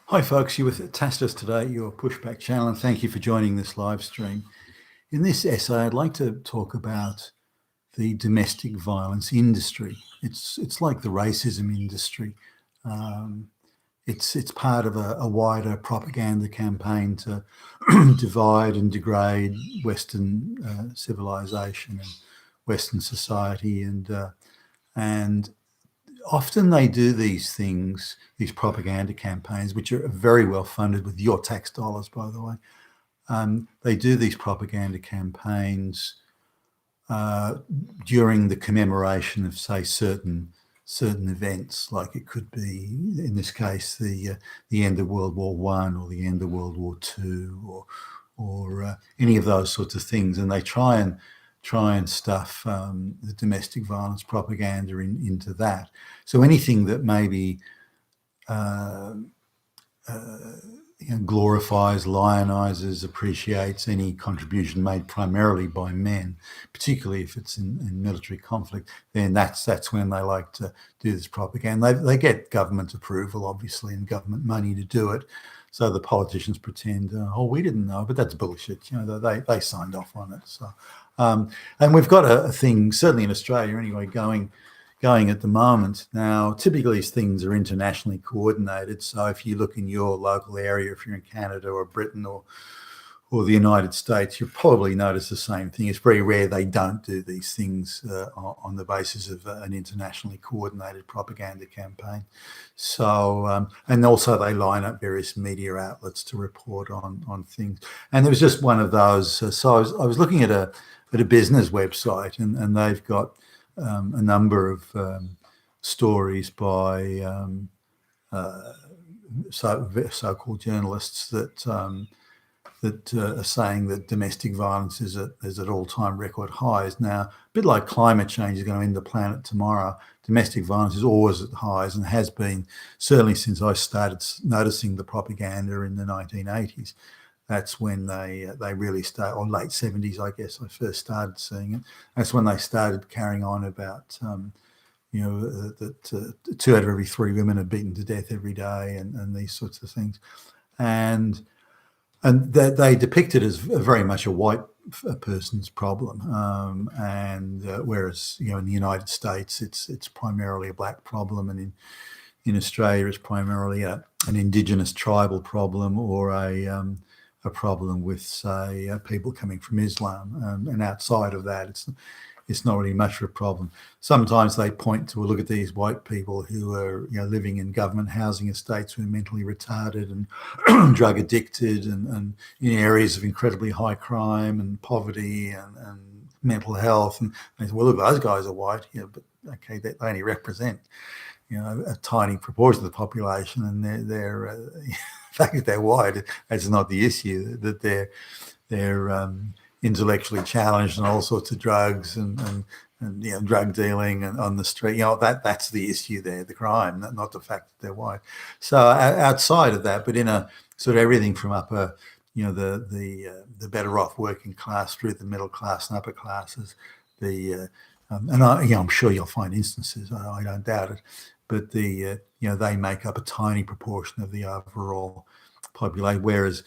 Hi folks, you're with Tastus today, your pushback channel, and thank you for joining this live stream. In this essay, I'd like to talk about the domestic violence industry. It's like the racism industry. It's part of a wider propaganda campaign to divide and degrade Western civilization and Western society, and often they do these things, these propaganda campaigns, which are very well funded with your tax dollars, by the way. They do these propaganda campaigns during the commemoration of, say, certain events, like it could be, in this case, the end of World War One or the end of World War Two, or any of those sorts of things, and they try and stuff the domestic violence propaganda into that. So anything that maybe glorifies, lionizes, appreciates any contribution made primarily by men, particularly if it's in military conflict, then that's when they like to do this propaganda. They get government approval, obviously, and government money to do it. So the politicians pretend, oh, we didn't know, but that's bullshit. They signed off on it. So, and we've got a thing, certainly in Australia anyway, going at the moment. Now, typically these things are internationally coordinated. So if you look in your local area, if you're in Canada or Britain or the United States, you'll probably notice the same thing. It's very rare they don't do these things on the basis of an internationally coordinated propaganda campaign. So, and also they line up various media outlets to report on things. And there was just one of those. So I was looking at a business website, and they've got a number of stories by so-called journalists that are saying that domestic violence is at all-time record highs. Now, a bit like climate change is going to end the planet tomorrow, domestic violence is always at highs and has been certainly since I started noticing the propaganda in the 1980s. That's when they really start, or late 70s, I guess I first started seeing it. That's when they started carrying on about, that 2 out of every 3 women are beaten to death every day, and these sorts of things. And they depict it as very much a white person's problem. Whereas, in the United States, it's primarily a black problem, and in Australia, it's primarily an Indigenous tribal problem, or a problem with, say, people coming from Islam, and outside of that, it's not really much of a problem. Sometimes they point to, look at these white people who are living in government housing estates who are mentally retarded and drug addicted, and in areas of incredibly high crime and poverty and mental health, and they say, well, look, those guys are white, but okay, they only represent a tiny proportion of the population, and they're the fact that they're white, that's not the issue. That they're intellectually challenged and all sorts of drugs and drug dealing and on the street. That's the issue there, the crime, not the fact that they're white. So outside of that, but in a sort of everything from upper, the better off working class through the middle class and upper classes, I'm sure you'll find instances. I don't doubt it, but they make up a tiny proportion of the overall population, whereas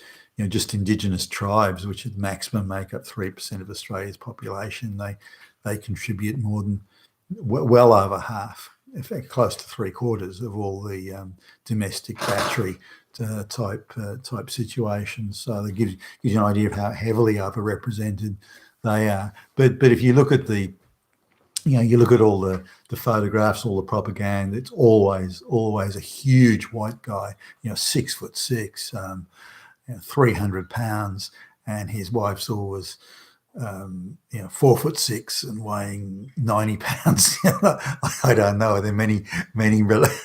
just Indigenous tribes, which at maximum make up 3% of Australia's population, they contribute more than well over half, in fact, close to 3/4 of all the domestic battery type situations. So that gives you an idea of how heavily overrepresented they are. But if you look at you look at all the photographs, all the propaganda, it's always a huge white guy, 6'6", 300 pounds, and his wife's always 4'6" and weighing 90 pounds. I don't know. There are many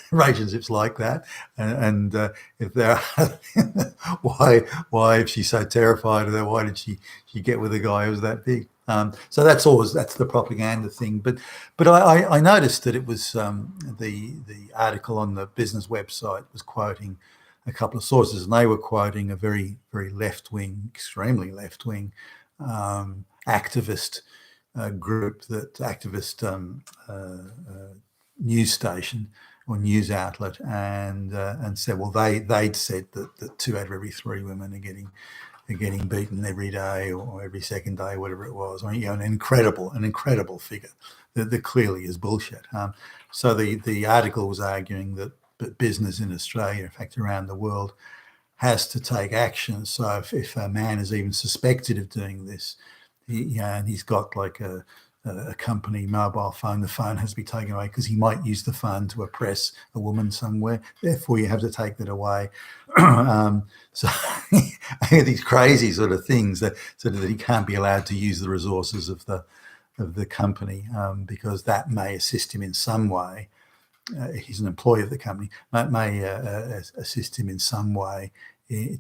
relationships like that, and if there are, why if she's so terrified of her, why did she get with a guy who was that big? So that's the propaganda thing. But I noticed that it was the article on the business website was quoting a couple of sources, and they were quoting a very, very left-wing, extremely left-wing activist group, that activist news station, or news outlet, and said, well, they'd said that 2 out of every 3 women are getting beaten every day or every second day, whatever it was. I mean, an incredible figure that clearly is bullshit. So the article was arguing that business in Australia, in fact around the world, has to take action. So if a man is even suspected of doing this, and he's got like a company mobile phone, the phone has to be taken away because he might use the phone to oppress a woman somewhere. Therefore, you have to take that away. So these crazy sort of things that he can't be allowed to use the resources of the company because that may assist him in some way. He's an employee of the company, may assist him in some way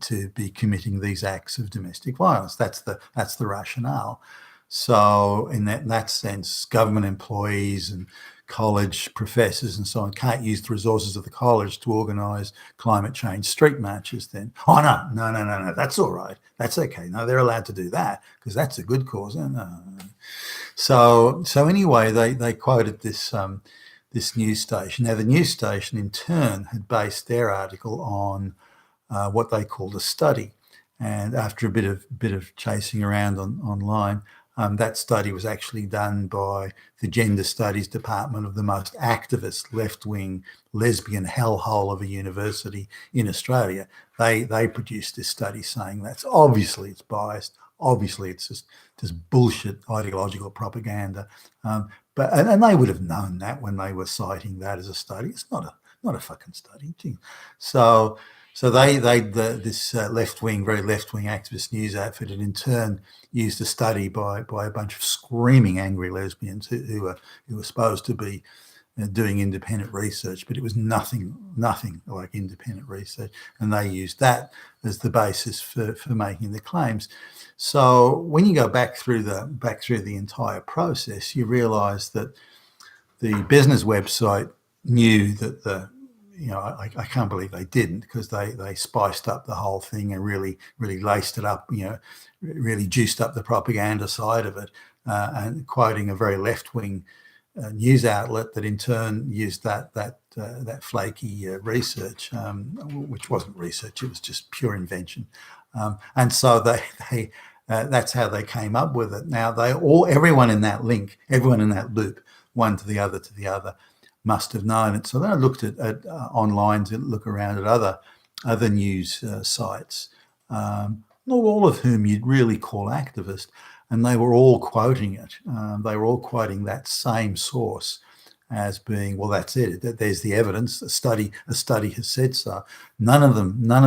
to be committing these acts of domestic violence. That's the rationale. So in that sense, government employees and college professors and so on can't use the resources of the college to organise climate change street marches then. Oh, no, that's all right. That's okay. No, they're allowed to do that because that's a good cause. No. So anyway, they quoted this news station. Now, the news station in turn had based their article on what they called a study. And after a bit of chasing around online, that study was actually done by the Gender Studies Department of the most activist left-wing lesbian hellhole of a university in Australia. They produced this study saying that's obviously it's biased. Obviously, it's just bullshit ideological propaganda. But they would have known that when they were citing that as a study. It's not a fucking study. So this very left-wing activist news outfit had in turn used a study by a bunch of screaming angry lesbians who were supposed to be doing independent research, but it was nothing like independent research, and they used that as the basis for making the claims. So when you go back through the entire process, you realise that the business website knew that I can't believe they didn't, because they spiced up the whole thing and really laced it up, really juiced up the propaganda side of it, and quoting a very left-wing news outlet that in turn used that flaky research, which wasn't research, it was just pure invention, and so they that's how they came up with it. Now everyone in that loop, one to the other, must have known it. So then I looked at online to look around at other news sites, not all of whom you'd really call activist, and they were all quoting it. They were all quoting that same source as being, well, that's it. There's the evidence. A study has said so. None of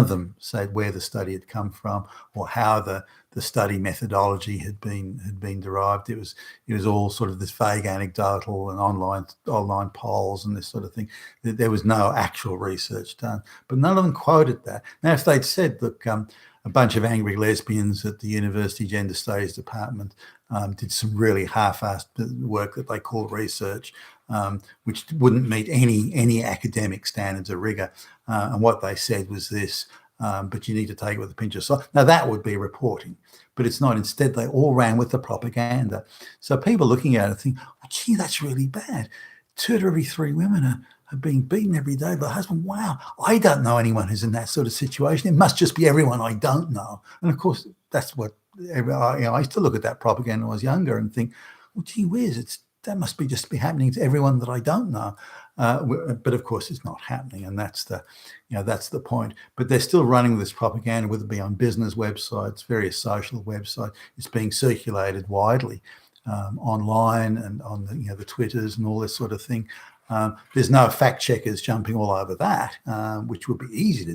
them said where the study had come from or how the study methodology had been derived. It was all sort of this vague anecdotal and online polls and this sort of thing. There was no actual research done, but none of them quoted that. Now, if they'd said, look, a bunch of angry lesbians at the University Gender Studies Department did some really half-assed work that they call research, which wouldn't meet any academic standards of rigor, and what they said was this, but you need to take it with a pinch of salt. Now, that would be reporting, but it's not. Instead, they all ran with the propaganda. So people looking at it think, oh, gee, that's really bad. 2 out of every 3 women are being beaten every day by the husband. Wow, I don't know anyone who's in that sort of situation. It must just be everyone I don't know. And of course, that's what I used to look at that propaganda when I was younger and think, well, gee whiz, that must be happening to everyone that I don't know. But of course, it's not happening, and that's the point. But they're still running this propaganda, whether it be on business websites, various social websites. It's being circulated widely online and on the Twitters and all this sort of thing. There's no fact checkers jumping all over that, which would be easy to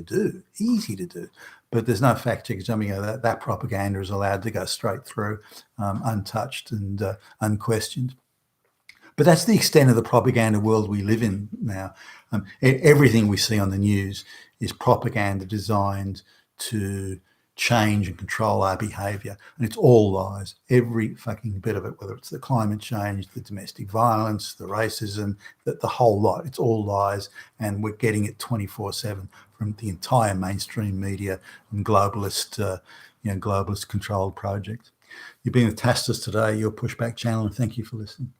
do. But there's no fact checkers jumping over that propaganda is allowed to go straight through, untouched and unquestioned. But that's the extent of the propaganda world we live in now. Everything we see on the news is propaganda designed to change and control our behaviour, and it's all lies, every fucking bit of it, whether it's the climate change, the domestic violence, the racism, the whole lot. It's all lies, and we're getting it 24/7 from the entire mainstream media and globalist controlled projects. You've been with Tastus today, your Pushback channel, and thank you for listening.